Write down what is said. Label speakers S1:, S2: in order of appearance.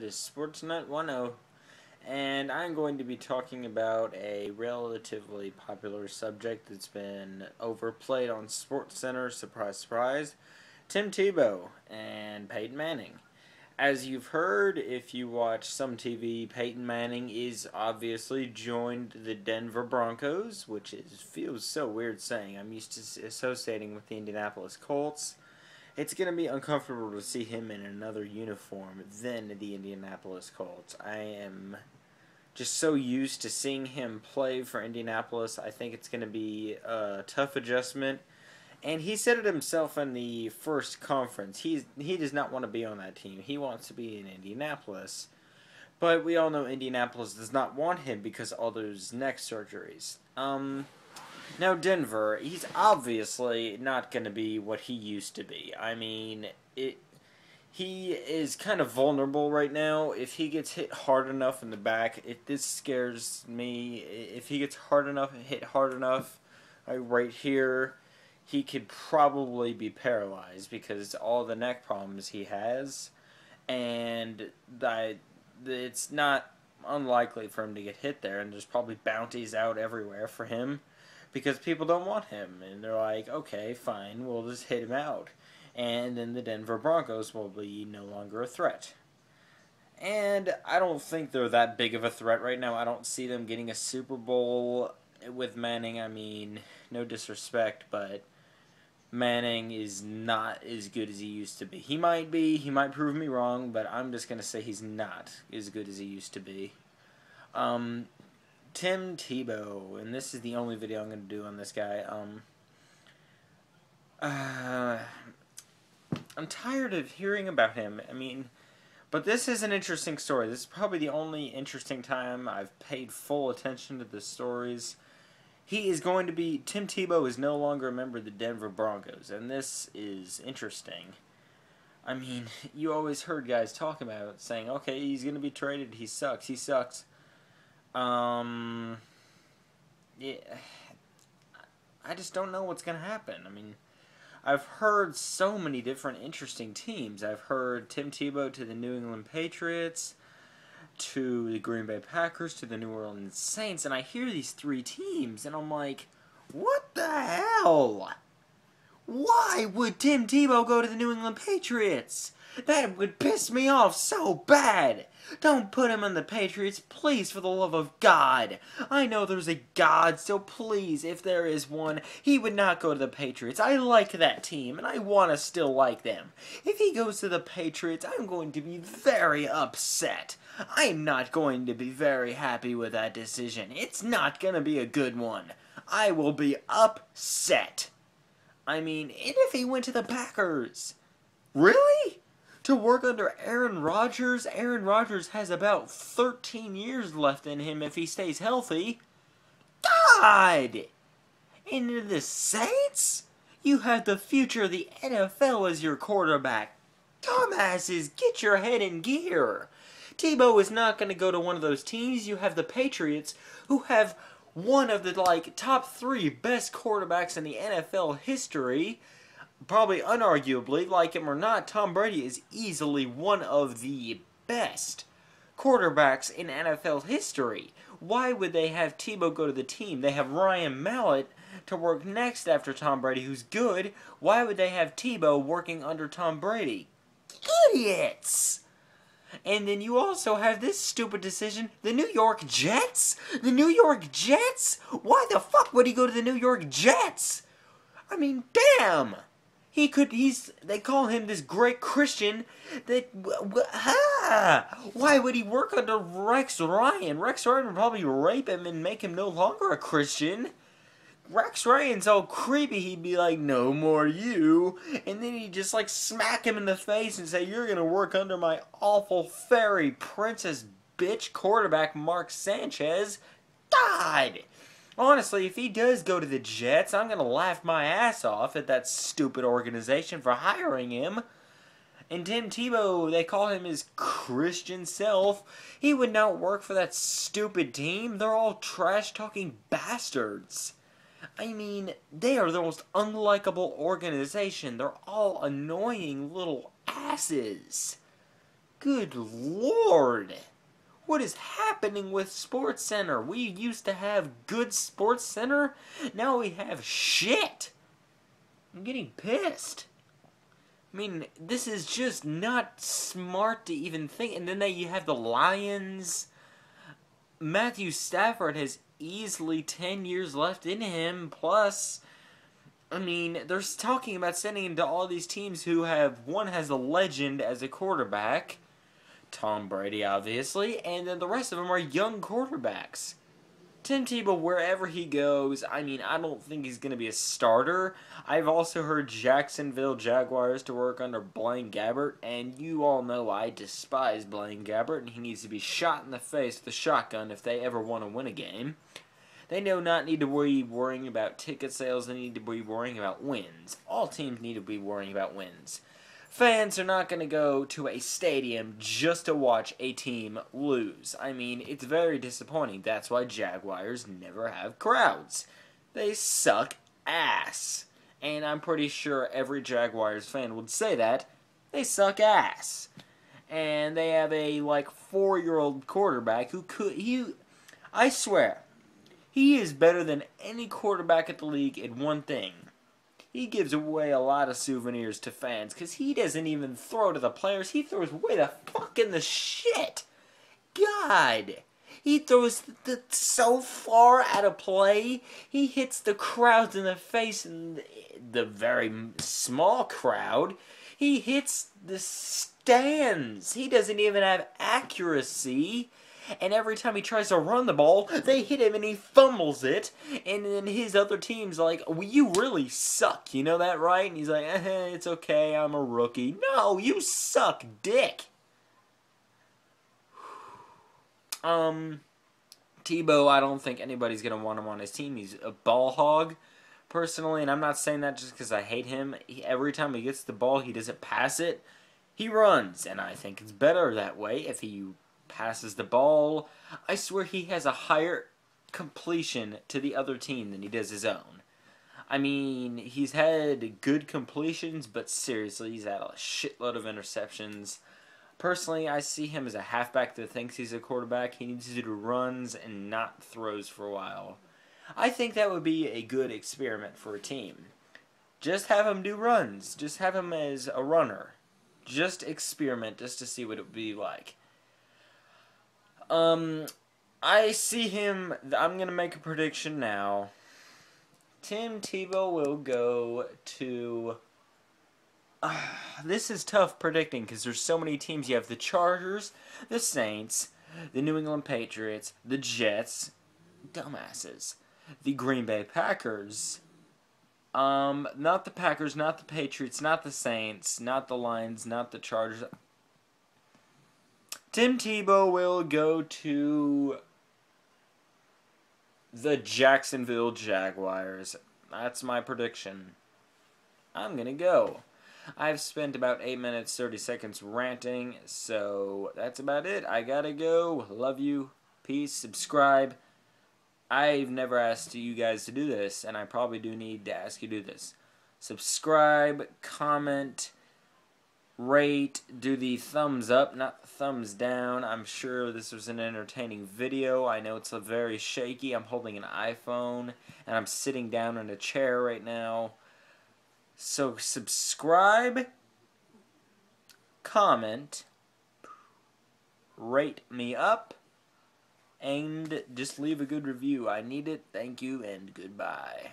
S1: is Sportsnet 10, and I'm going to be talking about a relatively popular subject that's been overplayed on SportsCenter, surprise, surprise, Tim Tebow and Peyton Manning. As you've heard, if you watch some TV, Peyton Manning is obviously joined the Denver Broncos, which feels so weird saying. I'm used to associating with the Indianapolis Colts. It's going to be uncomfortable to see him in another uniform than the Indianapolis Colts. I am just so used to seeing him play for Indianapolis. I think it's going to be a tough adjustment. And he said it himself in the first conference. He does not want to be on that team. He wants to be in Indianapolis. But we all know Indianapolis does not want him because of all those neck surgeries. Now Denver, he's obviously not going to be what he used to be. I mean, he is kind of vulnerable right now. If he gets hit hard enough in the back, this scares me. If he gets hit hard enough, right here, he could probably be paralyzed because all the neck problems he has, and it's not unlikely for him to get hit there, and there's probably bounties out everywhere for him because people don't want him, and they're like, okay, fine, we'll just hit him out, and then the Denver Broncos will be no longer a threat. And I don't think they're that big of a threat right now. I don't see them getting a Super Bowl with Manning. I mean, no disrespect, but Manning is not as good as he used to be. He might prove me wrong, but I'm just going to say he's not as good as he used to be. Tim Tebow, and this is the only video I'm going to do on this guy. I'm tired of hearing about him. I mean, but this is an interesting story. This is probably the only interesting time I've paid full attention to the stories. Tim Tebow is no longer a member of the Denver Broncos, and this is interesting. I mean, you always heard guys talk about it, saying, okay, he's going to be traded, he sucks. Yeah, I just don't know what's going to happen. I mean, I've heard so many different interesting teams. I've heard Tim Tebow to the New England Patriots, to the Green Bay Packers, to the New Orleans Saints, and I hear these three teams, and I'm like, what the hell? Why would Tim Tebow go to the New England Patriots? That would piss me off so bad. Don't put him on the Patriots, please, for the love of God. I know there's a God, so please, if there is one, he would not go to the Patriots. I like that team, and I want to still like them. If he goes to the Patriots, I'm going to be very upset. I'm not going to be very happy with that decision. It's not going to be a good one. I will be upset. I mean, and if he went to the Packers? Really? To work under Aaron Rodgers? Aaron Rodgers has about 13 years left in him if he stays healthy. God! And in the Saints? You have the future of the NFL as your quarterback. Dumbasses, get your head in gear. Tebow is not going to go to one of those teams. You have the Patriots, who have one of the top 3 best quarterbacks in the NFL history. Probably unarguably, like him or not, Tom Brady is easily one of the best quarterbacks in NFL history. Why would they have Tebow go to the team? They have Ryan Mallett to work next after Tom Brady, who's good. Why would they have Tebow working under Tom Brady? Idiots! And then you also have this stupid decision, the New York Jets? The New York Jets? Why the fuck would he go to the New York Jets? I mean, damn! They call him this great Christian why would he work under Rex Ryan? Rex Ryan would probably rape him and make him no longer a Christian. Rex Ryan's all creepy, he'd be like, no more you, and then he'd just smack him in the face and say, you're gonna work under my awful fairy princess bitch quarterback Mark Sanchez. God! Honestly, if he does go to the Jets, I'm gonna laugh my ass off at that stupid organization for hiring him. And Tim Tebow, they call him his Christian self. He would not work for that stupid team. They're all trash-talking bastards. I mean, they are the most unlikable organization. They're all annoying little asses. Good Lord. What is happening with SportsCenter? We used to have good SportsCenter. Now we have shit. I'm getting pissed. I mean, this is just not smart to even think. And then you have the Lions. Matthew Stafford has easily 10 years left in him. Plus, I mean, they're talking about sending him to all these teams who have, one has a legend as a quarterback, Tom Brady, obviously, and then the rest of them are young quarterbacks. Tim Tebow, wherever he goes, I mean, I don't think he's going to be a starter. I've also heard Jacksonville Jaguars to work under Blaine Gabbert, and you all know I despise Blaine Gabbert, and he needs to be shot in the face with a shotgun if they ever want to win a game. They do not need to be worrying about ticket sales. They need to be worrying about wins. All teams need to be worrying about wins. Fans are not going to go to a stadium just to watch a team lose. I mean, it's very disappointing. That's why Jaguars never have crowds. They suck ass. And I'm pretty sure every Jaguars fan would say that. They suck ass. And they have a, 4-year-old quarterback who I swear, he is better than any quarterback at the league in one thing. He gives away a lot of souvenirs to fans because he doesn't even throw to the players. He throws way the fuck in the shit. God. He throws so far out of play. He hits the crowds in the face, and the very small crowd. He hits the stands. He doesn't even have accuracy. And every time he tries to run the ball, they hit him and he fumbles it. And then his other team's like, well, you really suck. You know that, right? And he's like, it's okay, I'm a rookie. No, you suck, dick. Tebow, I don't think anybody's going to want him on his team. He's a ball hog, personally. And I'm not saying that just because I hate him. Every time he gets the ball, he doesn't pass it. He runs. And I think it's better that way if he passes the ball. I swear he has a higher completion to the other team than he does his own. I mean, he's had good completions, but seriously, he's had a shitload of interceptions. Personally, I see him as a halfback that thinks he's a quarterback. He needs to do runs and not throws for a while. I think that would be a good experiment for a team. Just have him do runs. Just have him as a runner. Just experiment just to see what it would be like. I see him, I'm going to make a prediction now. Tim Tebow will go to, this is tough predicting because there's so many teams. You have the Chargers, the Saints, the New England Patriots, the Jets, dumbasses, the Green Bay Packers, not the Packers, not the Patriots, not the Saints, not the Lions, not the Chargers. Tim Tebow will go to the Jacksonville Jaguars. That's my prediction. I'm going to go. I've spent about 8 minutes, 30 seconds ranting, so that's about it. I gotta go. Love you. Peace. Subscribe. I've never asked you guys to do this, and I probably do need to ask you to do this. Subscribe, comment, rate, do the thumbs up, not the thumbs down. I'm sure this was an entertaining video. I know it's a very shaky. I'm holding an iPhone, and I'm sitting down in a chair right now. So subscribe, comment, rate me up, and just leave a good review. I need it. Thank you, and goodbye.